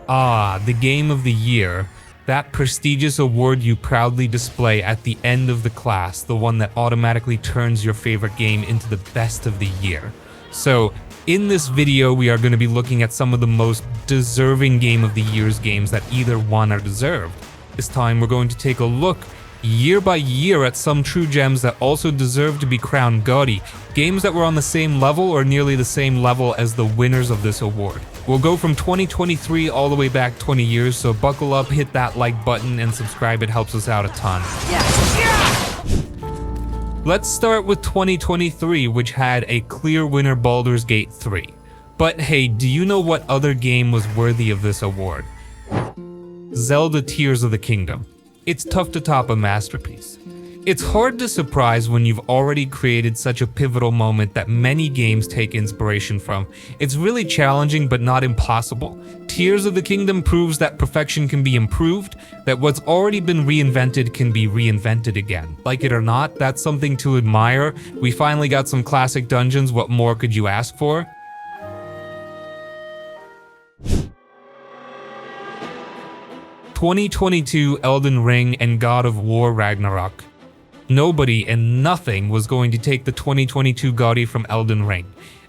Ah, the Game of the Year. That prestigious award you proudly display at the end of the class, the one that automatically turns your favorite game into the best of the year. So, in this video, we are going to be looking at some of the most deserving Game of the Year's games that either won or deserved. This time, we're going to take a look year by year at some true gems that also deserve to be crowned GOTY, games that were on the same level or nearly the same level as the winners of this award. We'll go from 2023 all the way back 20 years, so buckle up, hit that like button, and subscribe, it helps us out a ton. Let's start with 2023, which had a clear winner, Baldur's Gate 3. But hey, do you know what other game was worthy of this award? Zelda Tears of the Kingdom. It's tough to top a masterpiece. It's hard to surprise when you've already created such a pivotal moment that many games take inspiration from. It's really challenging but not impossible. Tears of the Kingdom proves that perfection can be improved, that what's already been reinvented can be reinvented again. Like it or not, that's something to admire. We finally got some classic dungeons, what more could you ask for? "2022 Elden Ring and God of War Ragnarok." Nobody and nothing was going to take the 2022 GOTY from Elden Ring.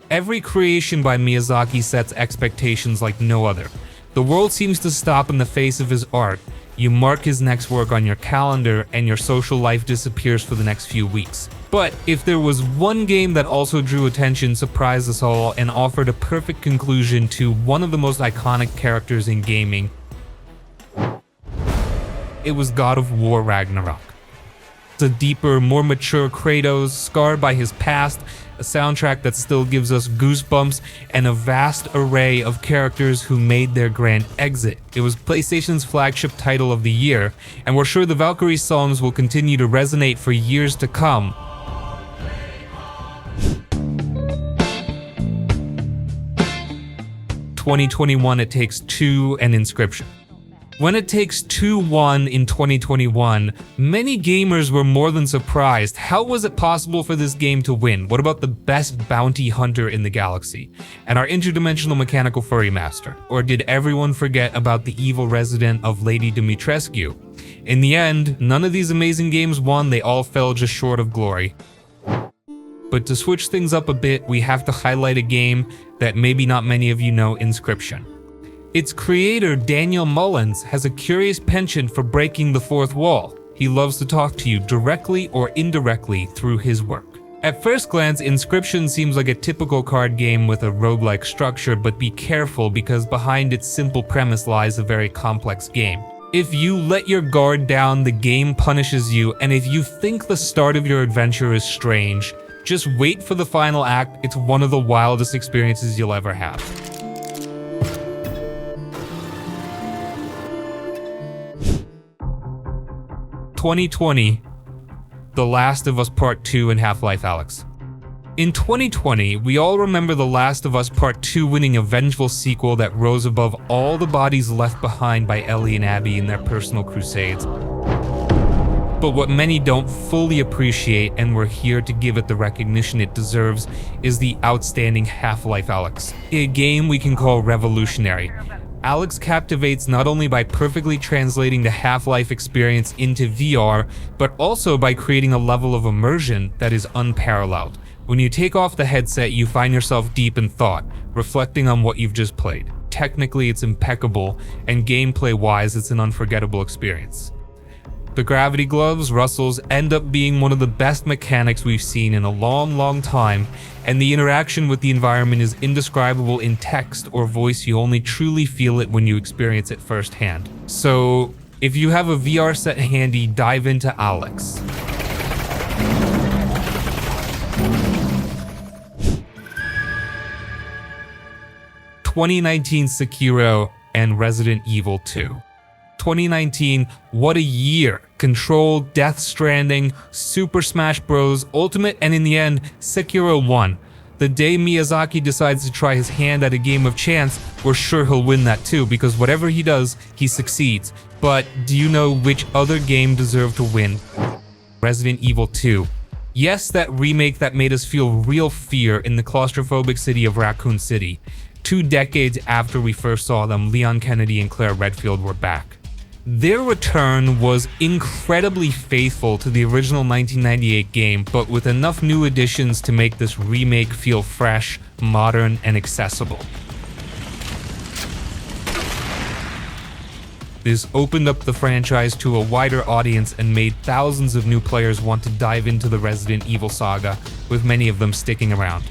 Every creation by Miyazaki sets expectations like no other. The world seems to stop in the face of his art. You mark his next work on your calendar and your social life disappears for the next few weeks. But if there was one game that also drew attention, surprised us all, and offered a perfect conclusion to one of the most iconic characters in gaming, it was God of War Ragnarok. It's a deeper, more mature Kratos, scarred by his past, a soundtrack that still gives us goosebumps, and a vast array of characters who made their grand exit. It was PlayStation's flagship title of the year, and we're sure the Valkyrie songs will continue to resonate for years to come. "2021 It Takes Two and Inscryption." When It Takes Two won in 2021, many gamers were more than surprised. How was it possible for this game to win? What about the best bounty hunter in the galaxy? And our interdimensional mechanical furry master? Or did everyone forget about the evil resident of Lady Dimitrescu? In the end, none of these amazing games won, they all fell just short of glory. But to switch things up a bit, we have to highlight a game that maybe not many of you know, Inscryption. Its creator, Daniel Mullins, has a curious penchant for breaking the fourth wall. He loves to talk to you directly or indirectly through his work. At first glance, Inscryption seems like a typical card game with a roguelike structure, but be careful because behind its simple premise lies a very complex game. If you let your guard down, the game punishes you, and if you think the start of your adventure is strange, just wait for the final act. It's one of the wildest experiences you'll ever have. "2020, The Last of Us Part 2 and Half-Life Alyx." In 2020, we all remember The Last of Us Part 2 winning a vengeful sequel that rose above all the bodies left behind by Ellie and Abby in their personal crusades. But what many don't fully appreciate, and we're here to give it the recognition it deserves, is the outstanding Half-Life Alyx, a game we can call revolutionary. Alyx captivates not only by perfectly translating the Half-Life experience into VR, but also by creating a level of immersion that is unparalleled. When you take off the headset, you find yourself deep in thought, reflecting on what you've just played. Technically, it's impeccable, and gameplay-wise, it's an unforgettable experience. The gravity gloves, rustles, end up being one of the best mechanics we've seen in a long time, and the interaction with the environment is indescribable in text or voice. You only truly feel it when you experience it firsthand. So, if you have a VR set handy, dive into Alyx. "2019 Sekiro and Resident Evil 2. 2019, what a year. Control, Death Stranding, Super Smash Bros, Ultimate, and in the end, Sekiro won. The day Miyazaki decides to try his hand at a game of chance, we're sure he'll win that too, because whatever he does, he succeeds. But do you know which other game deserved to win? Resident Evil 2. Yes, that remake that made us feel real fear in the claustrophobic city of Raccoon City. 2 decades after we first saw them, Leon Kennedy and Claire Redfield were back. Their return was incredibly faithful to the original 1998 game, but with enough new additions to make this remake feel fresh, modern, and accessible. This opened up the franchise to a wider audience and made thousands of new players want to dive into the Resident Evil saga, with many of them sticking around.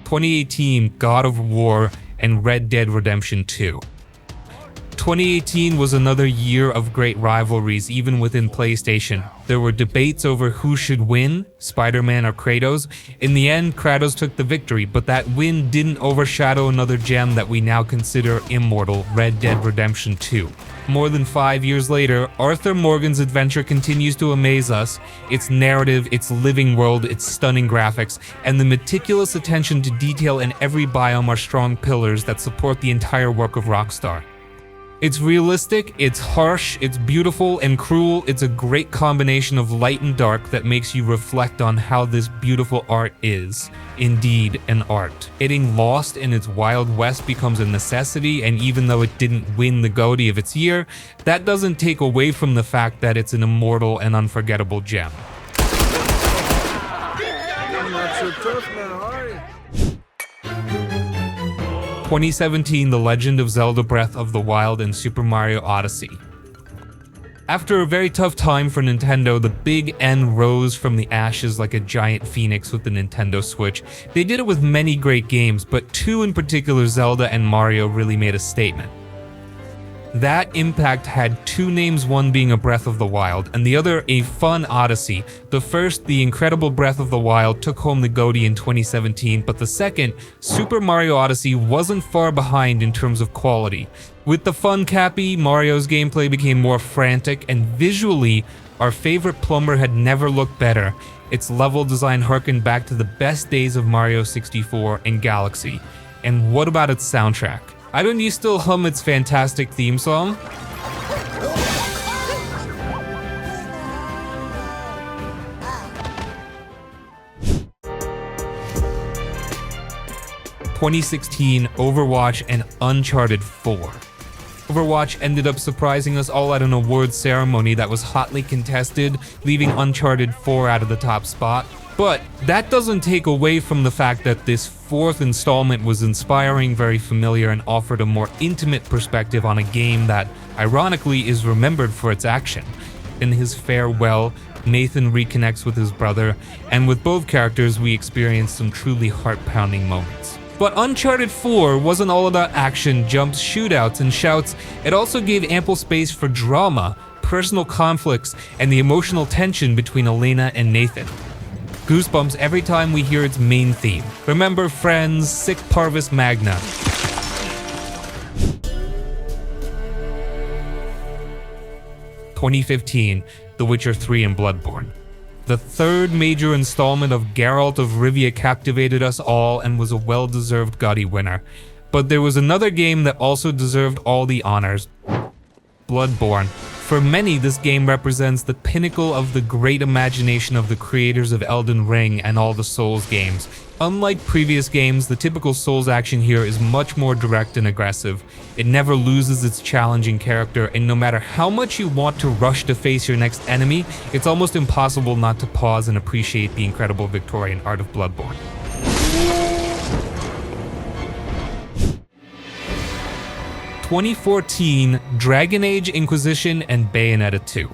"2018 God of War and Red Dead Redemption 2. 2018 was another year of great rivalries even within PlayStation. There were debates over who should win, Spider-Man or Kratos. In the end, Kratos took the victory, but that win didn't overshadow another gem that we now consider immortal, Red Dead Redemption 2. More than 5 years later, Arthur Morgan's adventure continues to amaze us. Its narrative, its living world, its stunning graphics, and the meticulous attention to detail in every biome are strong pillars that support the entire work of Rockstar. It's realistic, it's harsh, it's beautiful and cruel. It's a great combination of light and dark that makes you reflect on how this beautiful art is, indeed, an art. Getting lost in its Wild West becomes a necessity, and even though it didn't win the GOTY of its year, that doesn't take away from the fact that it's an immortal and unforgettable gem. I'm not so tough now, are you? 2017 The Legend of Zelda Breath of the Wild and Super Mario Odyssey. After a very tough time for Nintendo, the Big N rose from the ashes like a giant phoenix with the Nintendo Switch. They did it with many great games, but 2 in particular, Zelda and Mario, really made a statement. That impact had 2 names, one being a Breath of the Wild, and the other a fun Odyssey. The first, the incredible Breath of the Wild, took home the GOTY in 2017, but the second, Super Mario Odyssey, wasn't far behind in terms of quality. With the fun Cappy, Mario's gameplay became more frantic, and visually, our favorite plumber had never looked better. Its level design harkened back to the best days of Mario 64 and Galaxy. And what about its soundtrack? Why don't you still hum its fantastic theme song? "2016 Overwatch and Uncharted 4. Overwatch ended up surprising us all at an awards ceremony that was hotly contested, leaving Uncharted 4 out of the top spot. But that doesn't take away from the fact that this 4th installment was inspiring, very familiar, and offered a more intimate perspective on a game that, ironically, is remembered for its action. In his farewell, Nathan reconnects with his brother, and with both characters we experience some truly heart-pounding moments. But Uncharted 4 wasn't all about action, jumps, shootouts, and shouts. It also gave ample space for drama, personal conflicts, and the emotional tension between Elena and Nathan. Goosebumps every time we hear its main theme. Remember, friends, sic parvis magna. "2015 The Witcher 3 and Bloodborne. The 3rd major installment of Geralt of Rivia captivated us all and was a well-deserved GOTY winner. But there was another game that also deserved all the honors. Bloodborne. For many, this game represents the pinnacle of the great imagination of the creators of Elden Ring and all the Souls games. Unlike previous games, the typical Souls action here is much more direct and aggressive. It never loses its challenging character, and no matter how much you want to rush to face your next enemy, it's almost impossible not to pause and appreciate the incredible Victorian art of Bloodborne. 2014 Dragon Age Inquisition and Bayonetta 2.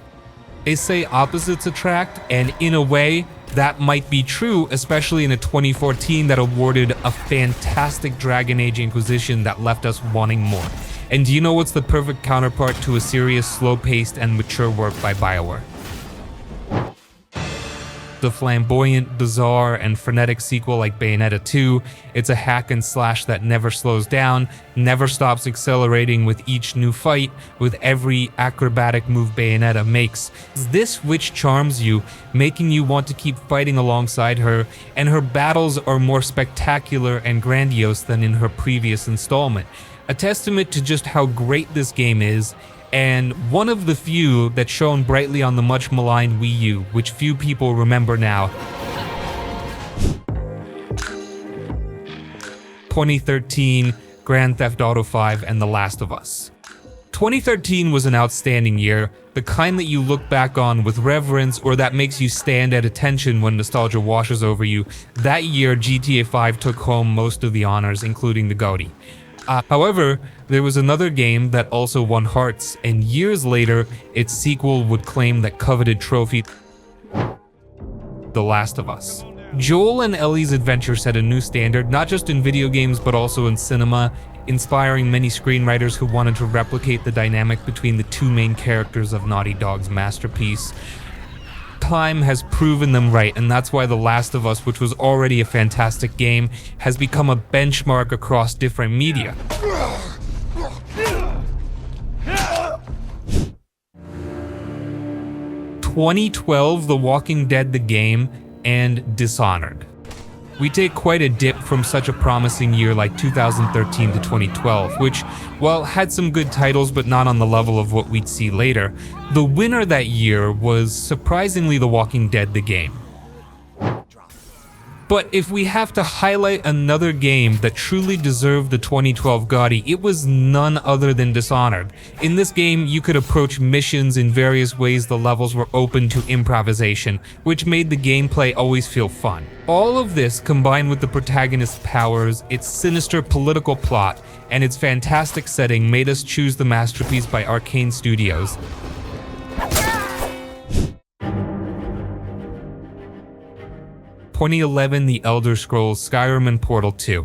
They say opposites attract, and in a way, that might be true, especially in a 2014 that awarded a fantastic Dragon Age Inquisition that left us wanting more. And do you know what's the perfect counterpart to a serious, slow-paced, and mature work by BioWare? The flamboyant, bizarre, and frenetic sequel like Bayonetta 2. It's a hack and slash that never slows down, never stops accelerating with each new fight, with every acrobatic move Bayonetta makes. It's this which charms you, making you want to keep fighting alongside her, and her battles are more spectacular and grandiose than in her previous installment. A testament to just how great this game is, and one of the few that shone brightly on the much maligned Wii U, which few people remember now. 2013, Grand Theft Auto 5, and The Last of Us. 2013 was an outstanding year, the kind that you look back on with reverence or that makes you stand at attention when nostalgia washes over you. That year, GTA 5 took home most of the honors, including the GOTY. However, there was another game that also won hearts, and years later, its sequel would claim that coveted trophy, The Last of Us. Joel and Ellie's adventure set a new standard, not just in video games but also in cinema, inspiring many screenwriters who wanted to replicate the dynamic between the two main characters of Naughty Dog's masterpiece. Time has proven them right, and that's why The Last of Us, which was already a fantastic game, has become a benchmark across different media. "2012, The Walking Dead the game, and Dishonored." We take quite a dip from such a promising year like 2013 to 2012, which, while had some good titles but not on the level of what we'd see later, the winner that year was surprisingly The Walking Dead the game. But if we have to highlight another game that truly deserved the 2012 GOTY, it was none other than Dishonored. In this game, you could approach missions in various ways. The levels were open to improvisation, which made the gameplay always feel fun. All of this, combined with the protagonist's powers, its sinister political plot, and its fantastic setting, made us choose the masterpiece by Arcane Studios. 2011, The Elder Scrolls, Skyrim, and Portal 2.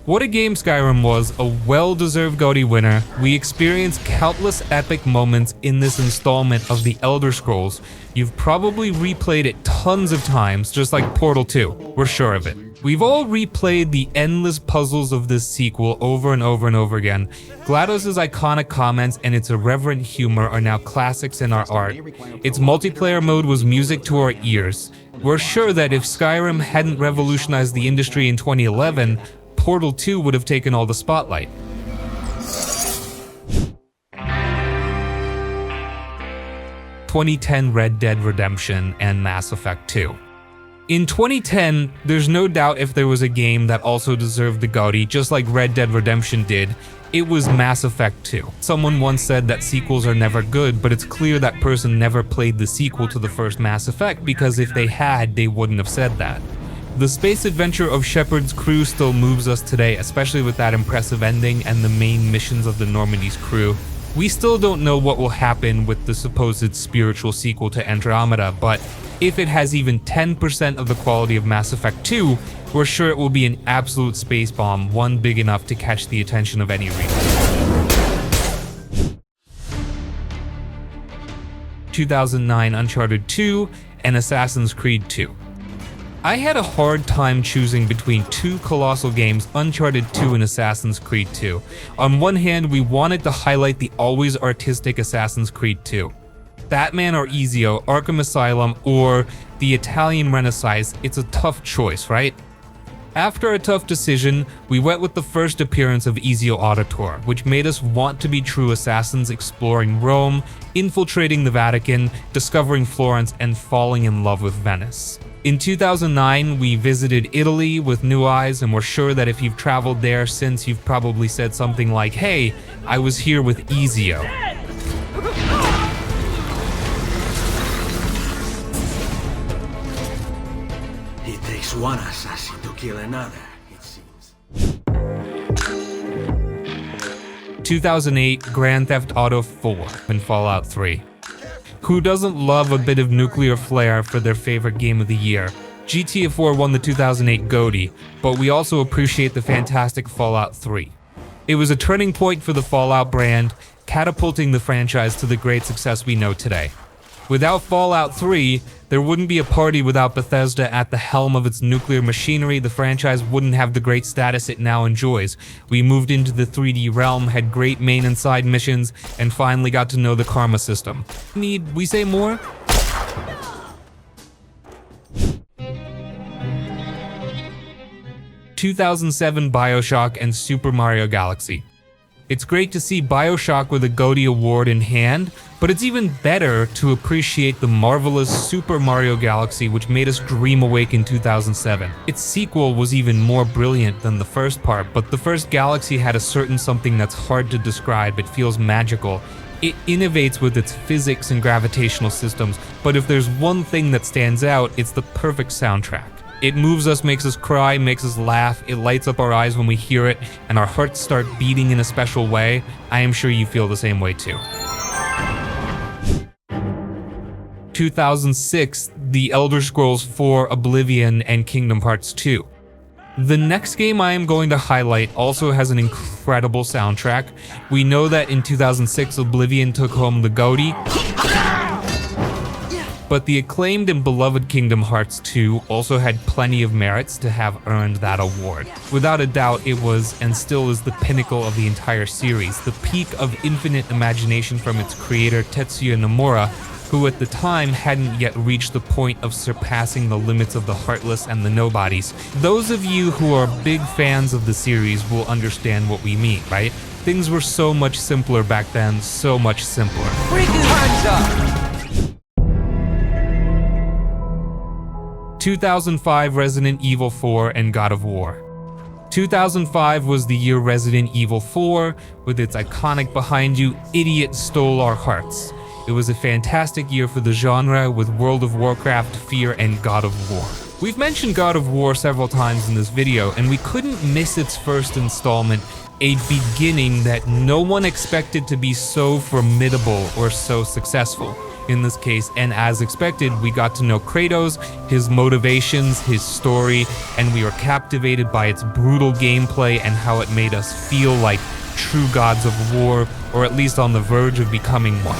What a game Skyrim was, a well-deserved GOTY winner. We experienced countless epic moments in this installment of The Elder Scrolls. You've probably replayed it tons of times, just like Portal 2, we're sure of it. We've all replayed the endless puzzles of this sequel over and over and over again. GLaDOS's iconic comments and its irreverent humor are now classics in our art. Its multiplayer mode was music to our ears. We're sure that if Skyrim hadn't revolutionized the industry in 2011, Portal 2 would have taken all the spotlight. "2010, Red Dead Redemption and Mass Effect 2. In 2010, there's no doubt if there was a game that also deserved the GOTY, just like Red Dead Redemption did, it was Mass Effect 2. Someone once said that sequels are never good, but it's clear that person never played the sequel to the first Mass Effect, because if they had, they wouldn't have said that. The space adventure of Shepard's crew still moves us today, especially with that impressive ending and the main missions of the Normandy's crew. We still don't know what will happen with the supposed spiritual sequel to Andromeda, but if it has even 10% of the quality of Mass Effect 2, we're sure it will be an absolute space bomb, one big enough to catch the attention of any reader. 2009, Uncharted 2 and Assassin's Creed 2. I had a hard time choosing between two colossal games, Uncharted 2 and Assassin's Creed 2. On one hand, we wanted to highlight the always artistic Assassin's Creed 2. Batman or Ezio, Arkham Asylum, or the Italian Renaissance, it's a tough choice, right? After a tough decision, we went with the first appearance of Ezio Auditore, which made us want to be true assassins exploring Rome, infiltrating the Vatican, discovering Florence, and falling in love with Venice. In 2009, we visited Italy with new eyes, and we're sure that if you've traveled there since, you've probably said something like, "Hey, I was here with Ezio." It takes one assassin to kill another, it seems. 2008, Grand Theft Auto 4 and Fallout 3. Who doesn't love a bit of nuclear flair for their favorite game of the year? GTA 4 won the 2008 GOTY, but we also appreciate the fantastic Fallout 3. It was a turning point for the Fallout brand, catapulting the franchise to the great success we know today. Without Fallout 3, there wouldn't be a party without Bethesda at the helm of its nuclear machinery. The franchise wouldn't have the great status it now enjoys. We moved into the 3D realm, had great main and side missions, and finally got to know the karma system. Need we say more? (2007) BioShock and Super Mario Galaxy. It's great to see BioShock with a GOTY award in hand, but it's even better to appreciate the marvelous Super Mario Galaxy, which made us dream awake in 2007. Its sequel was even more brilliant than the first part, but the first Galaxy had a certain something that's hard to describe. It feels magical. It innovates with its physics and gravitational systems, but if there's one thing that stands out, it's the perfect soundtrack. It moves us, makes us cry, makes us laugh, it lights up our eyes when we hear it, and our hearts start beating in a special way. I am sure you feel the same way too. 2006, The Elder Scrolls IV: Oblivion and Kingdom Hearts 2. The next game I am going to highlight also has an incredible soundtrack. We know that in 2006, Oblivion took home the GOTY, but the acclaimed and beloved Kingdom Hearts 2 also had plenty of merits to have earned that award. Without a doubt, it was, and still is, the pinnacle of the entire series, the peak of infinite imagination from its creator Tetsuya Nomura, who at the time hadn't yet reached the point of surpassing the limits of the heartless and the nobodies. Those of you who are big fans of the series will understand what we mean, right? Things were so much simpler back then, so much simpler. Freaking hands up! 2005 Resident Evil 4 and God of War. 2005 was the year Resident Evil 4, with its iconic "behind you, idiot, stole our hearts." It was a fantastic year for the genre with World of Warcraft, Fear, and God of War. We've mentioned God of War several times in this video, and we couldn't miss its first installment, a beginning that no one expected to be so formidable or so successful. In this case, and as expected, we got to know Kratos, his motivations, his story, and we were captivated by its brutal gameplay and how it made us feel like true gods of war, or at least on the verge of becoming one.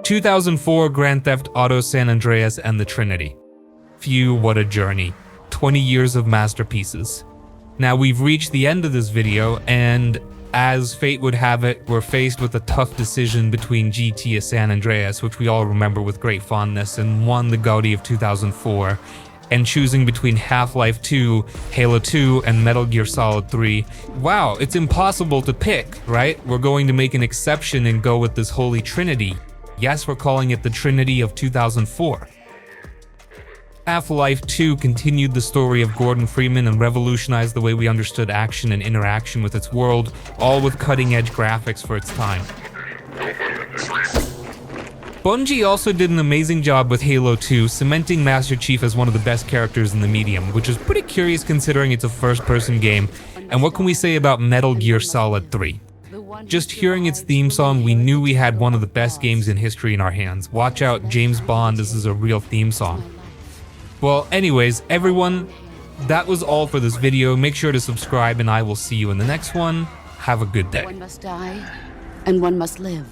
"2004 Grand Theft Auto San Andreas and the Trinity." Phew, what a journey. 20 years of masterpieces. Now we've reached the end of this video, and as fate would have it, we're faced with a tough decision between GT and San Andreas, which we all remember with great fondness and won the GOTY of 2004, and choosing between Half-Life 2, Halo 2, and Metal Gear Solid 3. Wow, it's impossible to pick, right? We're going to make an exception and go with this holy trinity. Yes, we're calling it the Trinity of 2004. Half-Life 2 continued the story of Gordon Freeman and revolutionized the way we understood action and interaction with its world, all with cutting-edge graphics for its time. Bungie also did an amazing job with Halo 2, cementing Master Chief as one of the best characters in the medium, which is pretty curious considering it's a first-person game. And what can we say about Metal Gear Solid 3? Just hearing its theme song, we knew we had one of the best games in history in our hands. Watch out, James Bond, this is a real theme song. Well, anyways, everyone, that was all for this video. Make sure to subscribe and I will see you in the next one. Have a good day. One must die, and one must live.